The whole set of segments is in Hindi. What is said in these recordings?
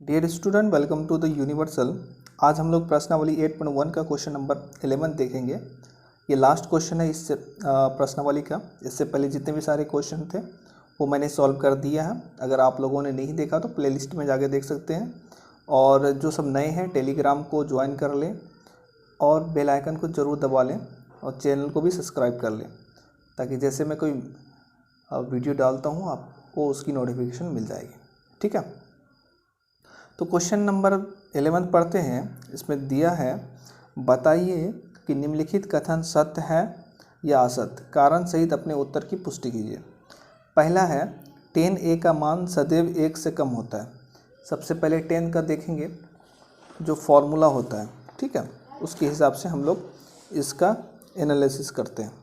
Dear student, welcome to the universal. आज हम लोग प्रश्नावली 8.1 का क्वेश्चन नंबर 11 देखेंगे। ये लास्ट क्वेश्चन है इस प्रश्नावली का। इससे पहले जितने भी सारे क्वेश्चन थे वो मैंने सॉल्व कर दिया है। अगर आप लोगों ने नहीं देखा तो प्लेलिस्ट में जाके देख सकते हैं। और जो सब नए हैं टेलीग्राम को ज्वाइन कर लें और बेल आइकन को ज़रूर दबा लें और चैनल को भी सब्सक्राइब कर लें, ताकि जैसे मैं कोई वीडियो डालता हूँ आपको उसकी नोटिफिकेशन मिल जाएगी। ठीक है, तो क्वेश्चन नंबर 11 पढ़ते हैं। इसमें दिया है, बताइए कि निम्नलिखित कथन सत्य है या असत्य, कारण सहित अपने उत्तर की पुष्टि कीजिए। पहला है 10a का मान सदैव 1 से कम होता है। सबसे पहले 10 का देखेंगे जो फॉर्मूला होता है, ठीक है, उसके हिसाब से हम लोग इसका एनालिसिस करते हैं।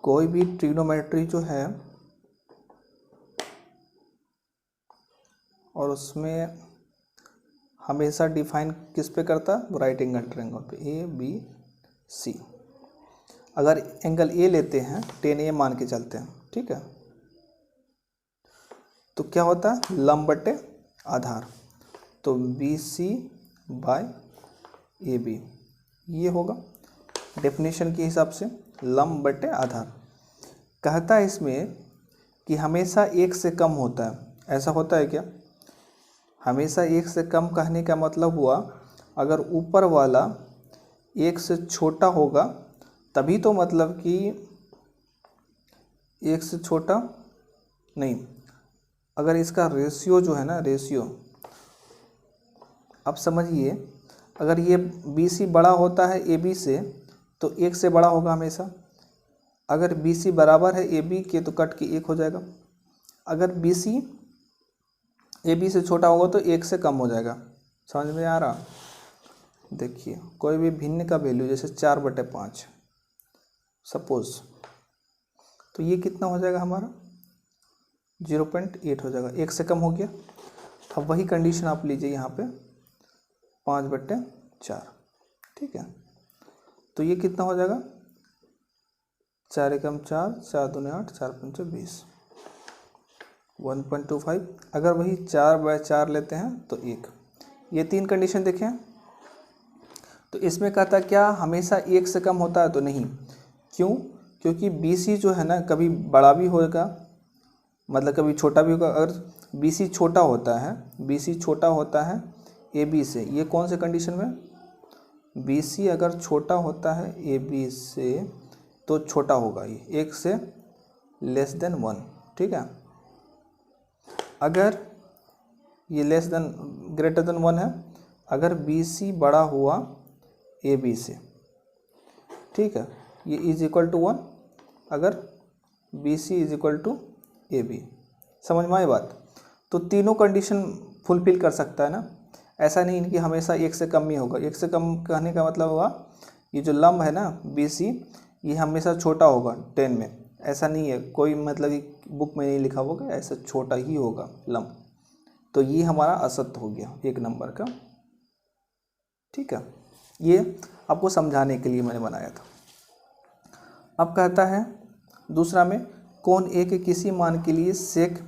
कोई भी ट्रिग्नोमेट्री जो है और उसमें हमेशा डिफाइन किस पे करता है, राइट एंगल ट्रायंगल पे, ए बी सी। अगर एंगल ए लेते हैं 10a मान के चलते हैं, ठीक है, तो क्या होता है, लंब बटे आधार, तो B C by A B ये होगा डेफिनेशन के हिसाब से, लंब बटे आधार। कहता है इसमें कि हमेशा 1 से कम होता है। ऐसा होता है क्या? हमेशा 1 से कम कहने का मतलब हुआ अगर ऊपर वाला 1 से छोटा होगा तभी तो, मतलब कि 1 से छोटा नहीं, अगर इसका रेशियो जो है ना, रेशियो अब समझिए, अगर ये बी सी बड़ा होता है ए बी से तो 1 से बड़ा होगा हमेशा। अगर बी सी बराबर है ए बी के तो कट के 1 हो जाएगा। अगर बी सी ए बी से छोटा होगा तो 1 से कम हो जाएगा। समझ में आ रहा? देखिए, कोई भी भिन्न का वैल्यू जैसे 4/5 सपोज, तो ये कितना हो जाएगा हमारा, 0.8 हो जाएगा, 1 से कम हो गया। अब वही कंडीशन आप लीजिए यहाँ पे 5/4, ठीक है, तो ये कितना हो जाएगा, 4 एकम 4, 4 दूनी 8, 4 पंचे 20, 1.25। अगर वही 4/4 लेते हैं तो 1। ये 3 कंडीशन देखें, तो इसमें कहता क्या हमेशा 1 से कम होता है, तो नहीं। क्यों? क्योंकि बी सी जो है ना, कभी बड़ा भी होगा, मतलब कभी छोटा भी होगा। अगर बी सी छोटा होता है, बी सी छोटा होता है ए बी से, ये कौन से कंडीशन में, बी सी अगर छोटा होता है ए बी से तो छोटा होगा ये 1 से लेस देन 1, ठीक है। अगर ये लेस देन ग्रेटर देन 1 है, अगर बी सी बड़ा हुआ ए बी से, ठीक है, ये इज इक्वल टू 1, अगर B C is equal to A B. समझ में आई बात? तो तीनों कंडीशन फुलफिल कर सकता है ना। ऐसा नहीं कि हमेशा 1 से कम ही होगा। 1 से कम कहने का मतलब हुआ ये जो लंब है ना बी सी, ये हमेशा छोटा होगा 10 में। ऐसा नहीं है, कोई मतलब कि बुक में नहीं लिखा होगा, ऐसा छोटा ही होगा लंब। तो ये हमारा असत्य हो गया 1 नंबर का, ठीक है। ये आपको समझाने के लिए मैंने बनाया था। अब कहता है दूसरा में, कोण ए के किसी मान के लिए सेक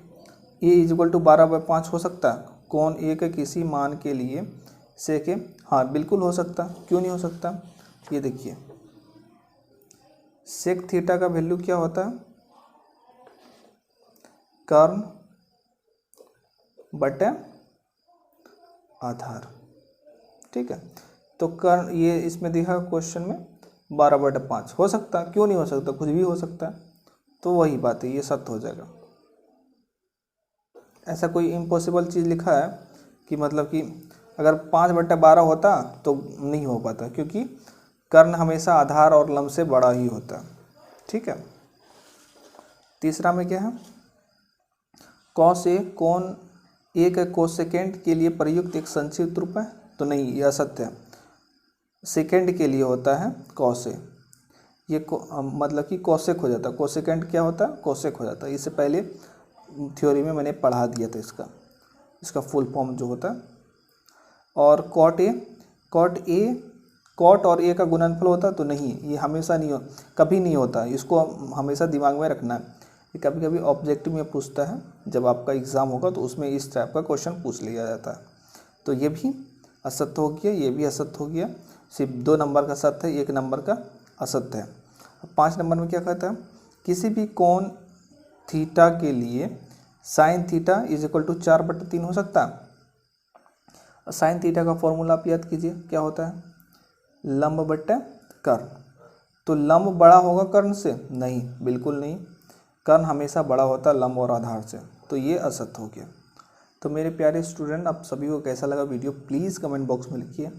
ए इज इक्वल टू 12/5 हो सकता है। कोण ए के किसी मान के लिए सेक ए, हाँ बिल्कुल हो सकता। क्यों नहीं हो सकता? ये देखिए, सेक थीटा का वैल्यू क्या होता है, कर्ण बटे आधार, ठीक है। तो कर्ण ये इसमें दिखा क्वेश्चन में 12/5 हो सकता है। क्यों नहीं हो सकता? कुछ भी हो सकता है। तो वही बात है, ये सत्य हो जाएगा। ऐसा कोई इम्पॉसिबल चीज़ लिखा है कि मतलब कि अगर 5/12 होता तो नहीं हो पाता, क्योंकि कर्ण हमेशा आधार और लंब से बड़ा ही होता है, ठीक है। तीसरा में क्या है, कॉस ए कोण ए के कोसेकेंड के लिए प्रयुक्त एक संक्षिप्त रूप है, तो नहीं, यह असत्य है। सेकेंड के लिए होता है कॉस ए, ये मतलब कि कोसेक हो जाता है। कोसेकेंड क्या होता है, कोसेक हो जाता है। इससे पहले थ्योरी में मैंने पढ़ा दिया था इसका फुल फॉर्म जो होता है। और कॉट ए, कॉट और ए का गुणनफल होता है, तो नहीं, ये हमेशा नहीं कभी नहीं होता। इसको हमेशा दिमाग में रखना है ये कभी कभी ऑब्जेक्टिव में पूछता है, जब आपका एग्ज़ाम होगा तो उसमें इस टाइप का क्वेश्चन पूछ लिया जाता है। तो ये भी असत्य हो गया, ये भी असत्य हो गया, सिर्फ 2 नंबर का सत्य है, 1 नंबर का असत्य है। 5 नंबर में क्या कहता है, किसी भी कोण थीटा के लिए sine theta is equal to 4/3 हो सकता है। साइन थीटा का फॉर्मूला आप याद कीजिए, क्या होता है, लंब बट्टे कर्ण। तो लंब बड़ा होगा कर्ण से? नहीं, बिल्कुल नहीं, कर्ण हमेशा बड़ा होता है लंब और आधार से। तो ये असत्य हो गया। तो मेरे प्यारे स्टूडेंट, आप सभी को कैसा लगा वीडियो प्लीज़ कमेंट बॉक्स में लिखिए।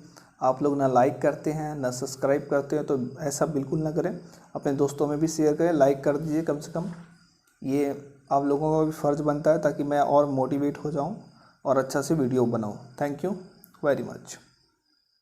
आप लोग ना लाइक करते हैं ना सब्सक्राइब करते हैं, तो ऐसा बिल्कुल ना करें, अपने दोस्तों में भी शेयर करें, लाइक कर दीजिए कम से कम। ये आप लोगों का भी फ़र्ज़ बनता है ताकि मैं और मोटिवेट हो जाऊं और अच्छा से वीडियो बनाऊं। Thank you very much.